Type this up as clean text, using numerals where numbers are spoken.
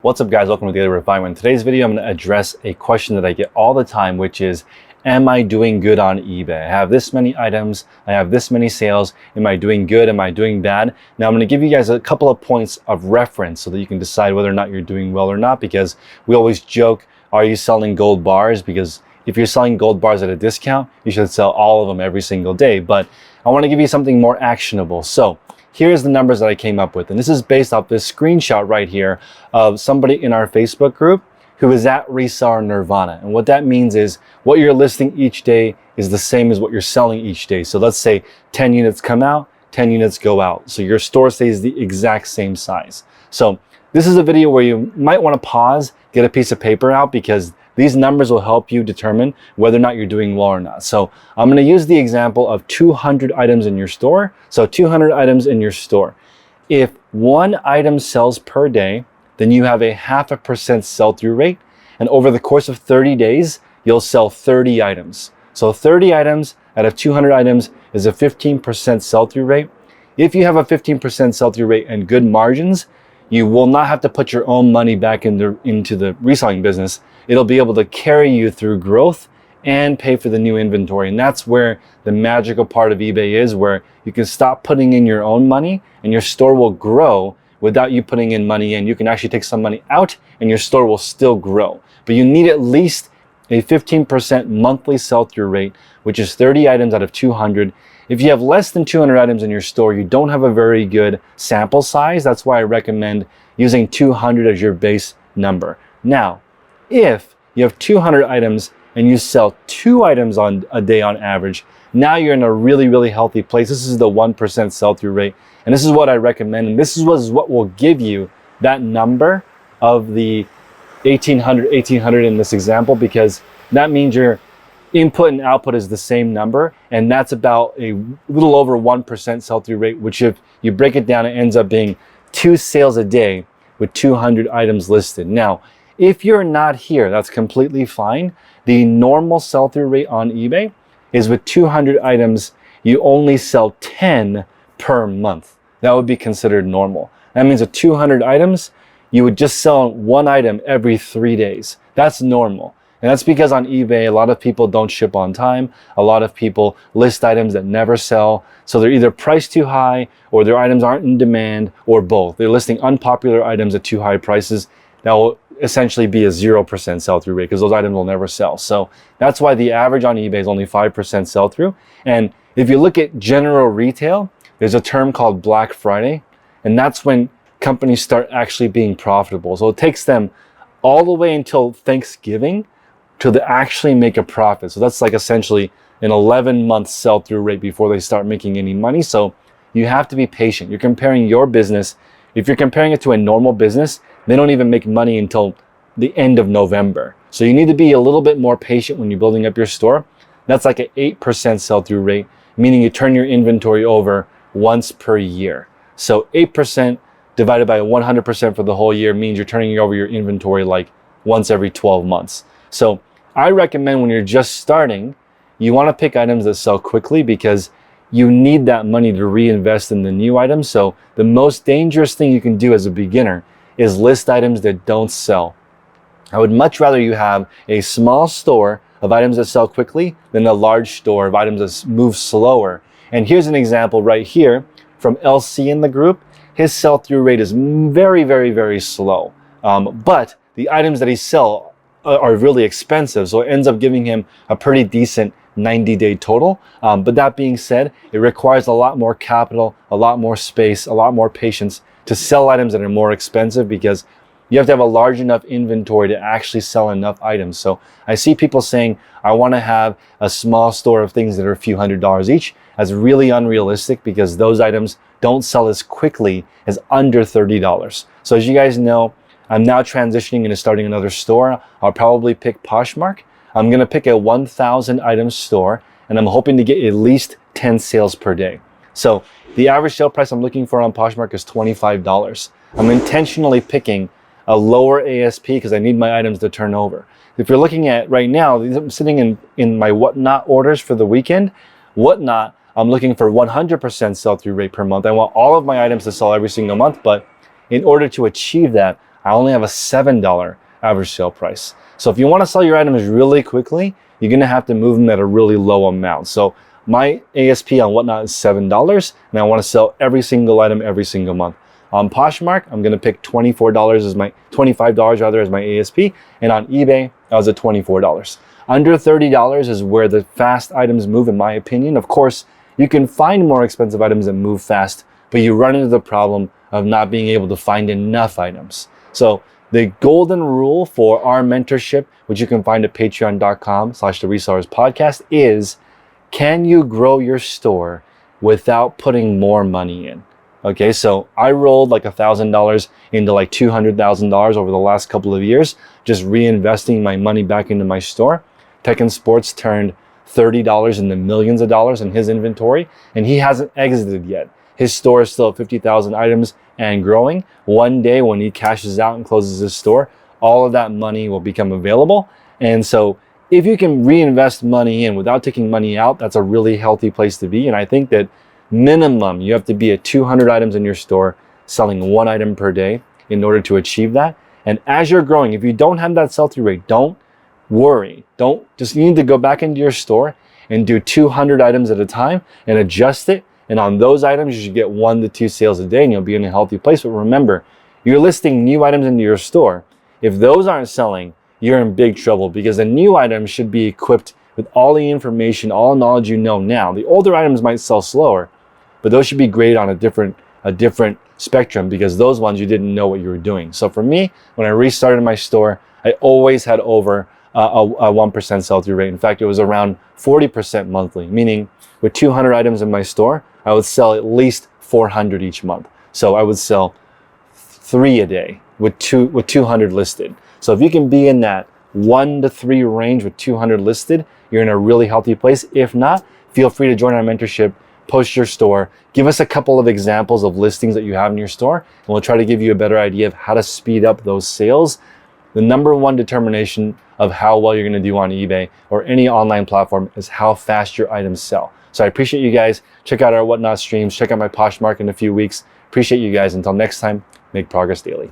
What's up guys, welcome to Daily Refinement. In today's video, I'm going to address a question that I get all the time, which is, am I doing good on eBay? I have this many items, I have this many sales, am I doing good, am I doing bad? Now I'm going to give you guys a couple of points of reference so that you can decide whether or not you're doing well or not, because we always joke, are you selling gold bars? Because if you're selling gold bars at a discount, you should sell all of them every single day. But I want to give you something more actionable. So here's the numbers that I came up with. And this is based off this screenshot right here of somebody in our Facebook group who is at Reseller Nirvana. And what that means is what you're listing each day is the same as what you're selling each day. So let's say 10 units come out, 10 units go out. So your store stays the exact same size. So this is a video where you might want to pause, get a piece of paper out, because these numbers will help you determine whether or not you're doing well or not. So I'm going to use the example of 200 items in your store. So 200 items in your store. If one item sells per day, then you have a 0.5% sell-through rate. And over the course of 30 days, you'll sell 30 items. So 30 items out of 200 items is a 15% sell-through rate. If you have a 15% sell-through rate and good margins, you will not have to put your own money back into the reselling business. It'll be able to carry you through growth and pay for the new inventory. And that's where the magical part of eBay is, where you can stop putting in your own money and your store will grow without you putting in money in. You can actually take some money out and your store will still grow. But you need at least a 15% monthly sell-through rate, which is 30 items out of 200. If you have less than 200 items in your store, you don't have a very good sample size. That's why I recommend using 200 as your base number. Now, if you have 200 items and you sell 2 items on a day on average, now you're in a really, really healthy place. This is the 1% sell-through rate. And this is what I recommend. And this is what will give you that number of the 1800 in this example, because that means your input and output is the same number. And that's about a little over 1% sell-through rate, which if you break it down, it ends up being 2 sales a day with 200 items listed. Now, if you're not here, that's completely fine. The normal sell-through rate on eBay is with 200 items, you only sell 10 per month. That would be considered normal. That means with 200 items, you would just sell 1 item every 3 days. That's normal. And that's because on eBay, a lot of people don't ship on time. A lot of people list items that never sell. So they're either priced too high, or their items aren't in demand, or both. They're listing unpopular items at too high prices. That will essentially be a 0% sell-through rate, because those items will never sell. So that's why the average on eBay is only 5% sell-through. And if you look at general retail, there's a term called Black Friday, and that's when companies start actually being profitable. So it takes them all the way until Thanksgiving till they actually make a profit. So that's like essentially an 11-month sell-through rate before they start making any money. So you have to be patient. You're comparing your business. If you're comparing it to a normal business, they don't even make money until the end of November. So you need to be a little bit more patient when you're building up your store. That's like an 8% sell-through rate, meaning you turn your inventory over once per year. So 8% divided by 100% for the whole year means you're turning over your inventory like once every 12 months. So I recommend when you're just starting, you want to pick items that sell quickly, because you need that money to reinvest in the new items. So the most dangerous thing you can do as a beginner is list items that don't sell. I would much rather you have a small store of items that sell quickly than a large store of items that move slower. And here's an example right here from LC in the group. His sell-through rate is very, very, very slow. But the items that he sells are really expensive. So it ends up giving him a pretty decent 90-day total. But that being said, it requires a lot more capital, a lot more space, a lot more patience to sell items that are more expensive, because you have to have a large enough inventory to actually sell enough items. So I see people saying, I want to have a small store of things that are a few $100s each. That's really unrealistic, because those items don't sell as quickly as under $30. So as you guys know, I'm now transitioning into starting another store. I'll probably pick Poshmark. I'm going to pick a 1,000 item store, and I'm hoping to get at least 10 sales per day. So the average sale price I'm looking for on Poshmark is $25. I'm intentionally picking a lower ASP because I need my items to turn over. If you're looking at right now, I'm sitting in my Whatnot orders for the weekend. Whatnot, I'm looking for 100% sell-through rate per month. I want all of my items to sell every single month, but in order to achieve that, I only have a $7 average sale price. So if you want to sell your items really quickly, you're going to have to move them at a really low amount. So my ASP on Whatnot is $7, and I want to sell every single item every single month. On Poshmark, I'm going to pick $25 as my ASP, and on eBay, I was at $24. Under $30 is where the fast items move, in my opinion. Of course, you can find more expensive items that move fast, but you run into the problem of not being able to find enough items. So the golden rule for our mentorship, which you can find at patreon.com/theresellerspodcast, is can you grow your store without putting more money in? Okay, so I rolled like $1,000 into like $200,000 over the last couple of years, just reinvesting my money back into my store. Tech and Sports turned $30 into millions of dollars in his inventory, and he hasn't exited yet. His store is still at 50,000 items and growing. One day when he cashes out and closes his store, all of that money will become available. And so if you can reinvest money in without taking money out, that's a really healthy place to be. And I think that minimum, you have to be at 200 items in your store, selling 1 item per day in order to achieve that. And as you're growing, if you don't have that sell-through rate, don't worry. You need to go back into your store and do 200 items at a time and adjust it. And on those items, you should get 1 to 2 sales a day and you'll be in a healthy place. But remember, you're listing new items into your store. If those aren't selling, you're in big trouble because the new items should be equipped with all the information, all the knowledge you know now. The older items might sell slower, but those should be graded on a different spectrum because those ones you didn't know what you were doing. So for me, when I restarted my store, I always had over a 1% sell-through rate. In fact, it was around 40% monthly, meaning with 200 items in my store, I would sell at least 400 each month. So I would sell 3 a day with 200 listed. So if you can be in that 1 to 3 range with 200 listed, you're in a really healthy place. If not, feel free to join our mentorship, post your store, give us a couple of examples of listings that you have in your store, and we'll try to give you a better idea of how to speed up those sales. The number one determination of how well you're going to do on eBay or any online platform is how fast your items sell. So I appreciate you guys. Check out our Whatnot streams. Check out my Poshmark in a few weeks. Appreciate you guys. Until next time, make progress daily.